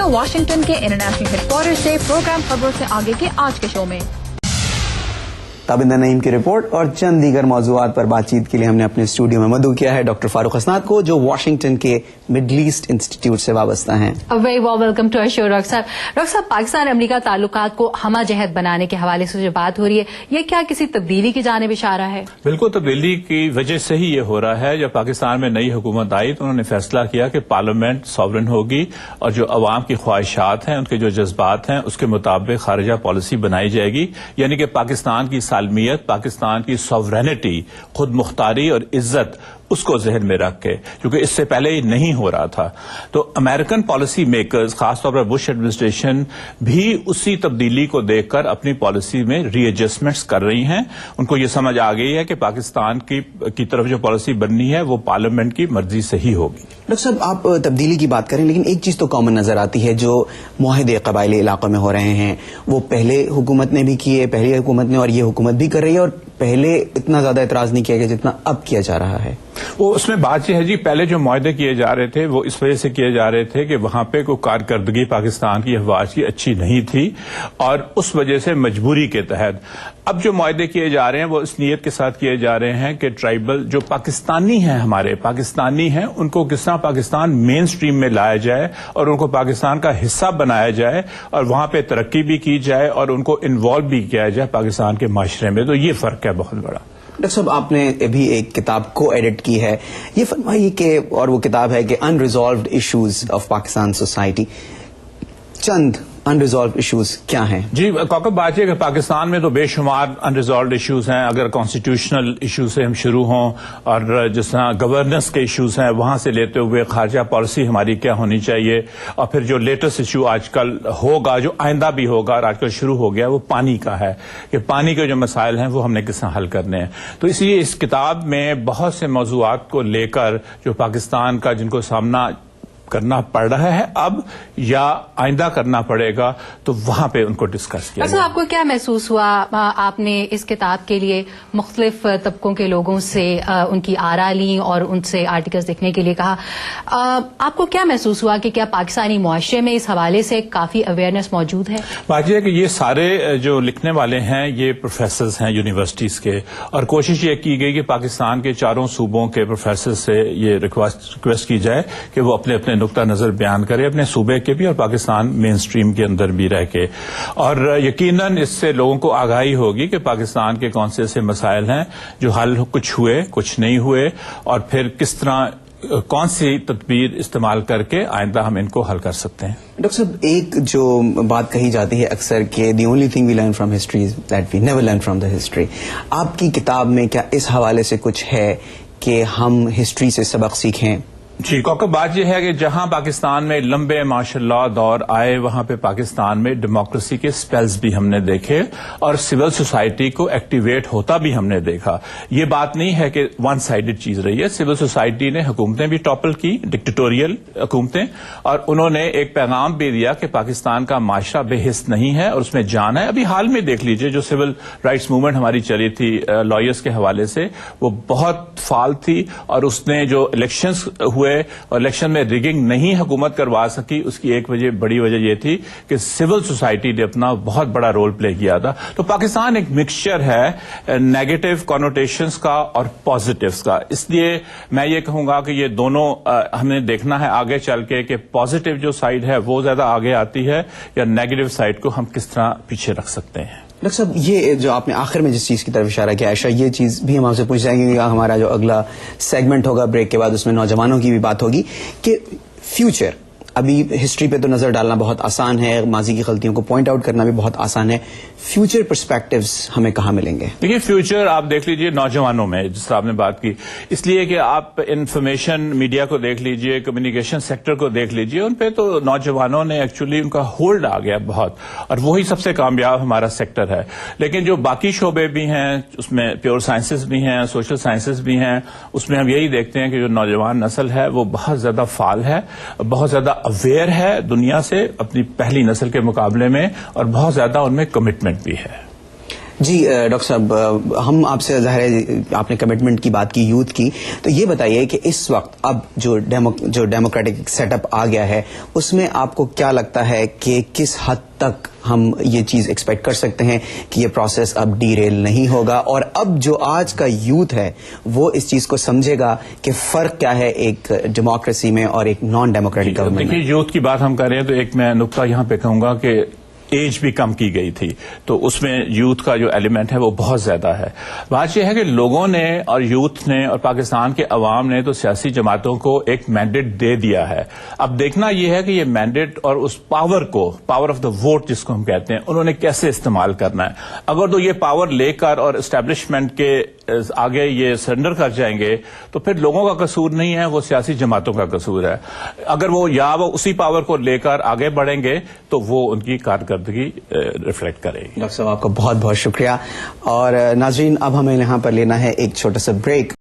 امریکہ Washington کے international head quarter سے programme خبروں سے آگے کے آج کے شو میں تابندہ نعیم کی رپورٹ اور چند دیگر موضوعات پر بات چیت کے لیے ہم نے اپنے اسٹوڈیو میں مدعو کیا ہے ڈاکٹر فاروق حسنات کو، جو واشنگٹن کے مڈل ایسٹ انسٹیٹیوٹ سے وابستہ ہیں. Very welcome to our show doctor صاحب. ڈاکٹر صاحب، پاکستان امریکہ تعلقات کو ہمہ جہت بنانے کے حوالے سے جو بات ہو رہی ہے، یہ کیا کسی تبدیلی کی جانب اشارہ ہے؟ بالکل تبدیلی کی وجہ سے ہی یہ ہو رہا ہے. جب پاکستان میں نئی حکومت آئی تو انہوں نے فیصلہ کیا کہ پارلیمنٹ ساورن ہوگی اور جو عوام کی خواہشات ہیں، ان کے جو جذبات ہیں، اس کے مطابق خارجہ پالیسی بنائی جائے گی. یعنی کہ پاکستان کی سالمیت، پاکستان کی سوورینٹی، خود مختاری اور عزت، اس کو ذہن میں رکھ کے، کیونکہ اس سے پہلے یہ نہیں ہو رہا تھا. تو امریکن پالیسی میکرز، خاص طور پر بش ایڈمنسٹریشن، بھی اسی تبدیلی کو دیکھ کر اپنی پالیسی میں ری ایڈجسٹمنٹس کر رہی ہیں. ان کو یہ سمجھ آ گئی ہے کہ پاکستان کی طرف جو پالیسی بننی ہے وہ پارلیمنٹ کی مرضی سے ہی ہوگی. ڈاکٹر صاحب، آپ تبدیلی کی بات کریں، لیکن ایک چیز تو کامن نظر آتی ہے، جو معاہدے قبائلی علاقوں میں ہو رہے ہیں وہ پہلے حکومت نے بھی کیے، پہلی حکومت نے، اور یہ حکومت بھی کر رہی ہے، اور پہلے اتنا زیادہ اعتراض نہیں کیا گیا جتنا اب کیا جا رہا ہے. وہ اس میں بات یہ ہے جی، پہلے جو معاہدے کیے جا رہے تھے وہ اس وجہ سے کیے جا رہے تھے کہ وہاں پہ کوئی کارکردگی پاکستان کی افواج کی اچھی نہیں تھی، اور اس وجہ سے مجبوری کے تحت اب جو معاہدے کیے جا رہے ہیں وہ اس نیت کے ساتھ کیے جا رہے ہیں کہ ٹرائبل جو پاکستانی ہیں، ہمارے پاکستانی ہیں، ان کو کس طرح پاکستان مین سٹریم میں لایا جائے اور ان کو پاکستان کا حصہ بنایا جائے اور وہاں پہ ترقی بھی کی جائے اور ان کو انوالو بھی کیا جائے پاکستان کے معاشرے میں. تو یہ فرق ہے بہت بڑا. ڈاکٹر صاحب، آپ نے ابھی ایک کتاب کو ایڈٹ کی ہے، یہ فرمائیے کہ، اور وہ کتاب ہے کہ unresolved issues of Pakistan society. چند انریزالوڈ ایشوز کیا ہیں؟ جی کوکب، بات یہ کہ پاکستان میں تو بے شمار انریزالوڈ ایشوز ہیں. اگر کانسٹیٹیوشنل ایشوز سے ہم شروع ہوں اور جس طرح گورننس کے ایشوز ہیں وہاں سے لیتے ہوئے خارجہ پالیسی ہماری کیا ہونی چاہیے، اور پھر جو لیٹسٹ ایشو آج کل ہوگا، جو آئندہ بھی ہوگا اور آج کل شروع ہو گیا، وہ پانی کا ہے کہ پانی کے جو مسائل ہیں وہ ہم نے کس طرح حل کرنے ہیں. تو اس لیے اس کتاب میں بہت سے موضوعات کو لے کر جو پاکستان کا جن کو سامنا کرنا پڑ رہا ہے اب یا آئندہ کرنا پڑے گا، تو وہاں پہ ان کو ڈسکس کیا. اچھا، آپ کو کیا محسوس ہوا؟ آپ نے اس کتاب کے لیے مختلف طبقوں کے لوگوں سے ان کی آراء لیں اور ان سے آرٹیکلز لکھنے کے لیے کہا. آپ کو کیا محسوس ہوا کہ کیا پاکستانی معاشرے میں اس حوالے سے کافی اویئرنیس موجود ہے؟ بات یہ ہے کہ یہ سارے جو لکھنے والے ہیں یہ پروفیسرز ہیں یونیورسٹیز کے، اور کوشش یہ کی گئی کہ پاکستان کے چاروں صوبوں کے پروفیسر سے یہ ریکویسٹ کی جائے کہ وہ اپنے اپنے نقطہ نظر بیان کرے، اپنے صوبے کے بھی اور پاکستان مین سٹریم کے اندر بھی رہ کے. اور یقیناً اس سے لوگوں کو آگاہی ہوگی کہ پاکستان کے کون سے ایسے مسائل ہیں جو حل کچھ ہوئے، کچھ نہیں ہوئے، اور پھر کس طرح کون سی تدبیر استعمال کر کے آئندہ ہم ان کو حل کر سکتے ہیں. ڈاکٹر صاحب، ایک جو بات کہی جاتی ہے اکثر کہ the only thing we learn from history is that we never learn from the history. آپ کی کتاب میں کیا اس حوالے سے کچھ ہے کہ ہم ہسٹری سے سبق سیکھیں؟ جی کیونکہ بات یہ ہے کہ جہاں پاکستان میں لمبے ماشاء اللہ دور آئے، وہاں پہ پاکستان میں ڈیموکریسی کے سپیلز بھی ہم نے دیکھے اور سول سوسائٹی کو ایکٹیویٹ ہوتا بھی ہم نے دیکھا. یہ بات نہیں ہے کہ ون سائیڈڈ چیز رہی ہے. سول سوسائٹی نے حکومتیں بھی ٹاپل کی، ڈکٹیٹوریل حکومتیں، اور انہوں نے ایک پیغام بھی دیا کہ پاکستان کا معاشرہ بے حس نہیں ہے اور اس میں جان ہے. ابھی حال میں دیکھ لیجئے جو سول رائٹس موومنٹ ہماری چلی تھی لائرز کے حوالے سے، وہ بہت فعال تھی، اور اس نے جو الیکشنز ہوئے اور الیکشن میں ریگنگ نہیں حکومت کروا سکی، اس کی ایک بڑی وجہ یہ تھی کہ سول سوسائٹی نے اپنا بہت بڑا رول پلے کیا تھا. تو پاکستان ایک مکسچر ہے نیگیٹو کونوٹیشنز کا اور پازیٹیوز کا. اس لیے میں یہ کہوں گا کہ یہ دونوں ہمیں دیکھنا ہے آگے چل کے کہ پازیٹیو جو سائڈ ہے وہ زیادہ آگے آتی ہے یا نیگیٹو سائڈ کو ہم کس طرح پیچھے رکھ سکتے ہیں. ڈاکٹر صاحب، یہ جو آپ نے آخر میں جس چیز کی طرف اشارہ کیا عائشہ، یہ چیز بھی ہم آپ سے پوچھ جائیں گے. ہمارا جو اگلا سیگمنٹ ہوگا بریک کے بعد، اس میں نوجوانوں کی بھی بات ہوگی کہ فیوچر. ابھی ہسٹری پہ تو نظر ڈالنا بہت آسان ہے، ماضی کی غلطیوں کو پوائنٹ آؤٹ کرنا بھی بہت آسان ہے. فیوچر پرسپیکٹوز ہمیں کہاں ملیں گے؟ دیکھیے فیوچر آپ دیکھ لیجئے نوجوانوں میں، جس طرح آپ نے بات کی، اس لیے کہ آپ انفارمیشن میڈیا کو دیکھ لیجئے، کمیونیکیشن سیکٹر کو دیکھ لیجئے، ان پہ تو نوجوانوں نے ایکچولی ان کا ہولڈ آ گیا بہت، اور وہی سب سے کامیاب ہمارا سیکٹر ہے. لیکن جو باقی شعبے بھی ہیں، اس میں پیور سائنسز بھی ہیں، سوشل سائنسز بھی ہیں، اس میں ہم یہی دیکھتے ہیں کہ جو نوجوان نسل ہے وہ بہت زیادہ فعال ہے، بہت زیادہ اویئر ہے دنیا سے اپنی پہلی نسل کے مقابلے میں، اور بہت زیادہ ان میں کمٹمنٹ بھی ہے. جی ڈاکٹر صاحب، ہم آپ سے ظاہر ہے آپ نے کمٹمنٹ کی بات کی یوتھ کی، تو یہ بتائیے کہ اس وقت اب جو ڈیموکریٹک سیٹ اپ آ گیا ہے اس میں آپ کو کیا لگتا ہے کہ کس حد تک ہم یہ چیز ایکسپیکٹ کر سکتے ہیں کہ یہ پروسیس اب ڈی ریل نہیں ہوگا، اور اب جو آج کا یوتھ ہے وہ اس چیز کو سمجھے گا کہ فرق کیا ہے ایک ڈیموکریسی میں اور ایک نان ڈیموکریٹک گورنمنٹ میں؟ دیکھیے، یوتھ کی بات ہم کر رہے ہیں تو ایک میں نقطہ یہاں پہ کہوں گا کہ ایج بھی کم کی گئی تھی، تو اس میں یوتھ کا جو ایلیمنٹ ہے وہ بہت زیادہ ہے. بات یہ ہے کہ لوگوں نے اور یوتھ نے اور پاکستان کے عوام نے تو سیاسی جماعتوں کو ایک مینڈیٹ دے دیا ہے. اب دیکھنا یہ ہے کہ یہ مینڈیٹ اور اس پاور کو، پاور آف دا ووٹ جس کو ہم کہتے ہیں، انہوں نے کیسے استعمال کرنا ہے. اگر تو یہ پاور لے کر اور اسٹیبلشمنٹ کے آگے یہ سرنڈر کر جائیں گے تو پھر لوگوں کا قصور نہیں ہے، وہ سیاسی جماعتوں کا قصور ہے. اگر وہ اسی پاور کو لے کر آگے بڑھیں گے تو وہ ان کی کارکردگی ریفلیکٹ کرے گی. ڈاکٹر صاحب آپ کا بہت بہت شکریہ. اور ناظرین، اب ہمیں یہاں پر لینا ہے ایک چھوٹا سا بریک.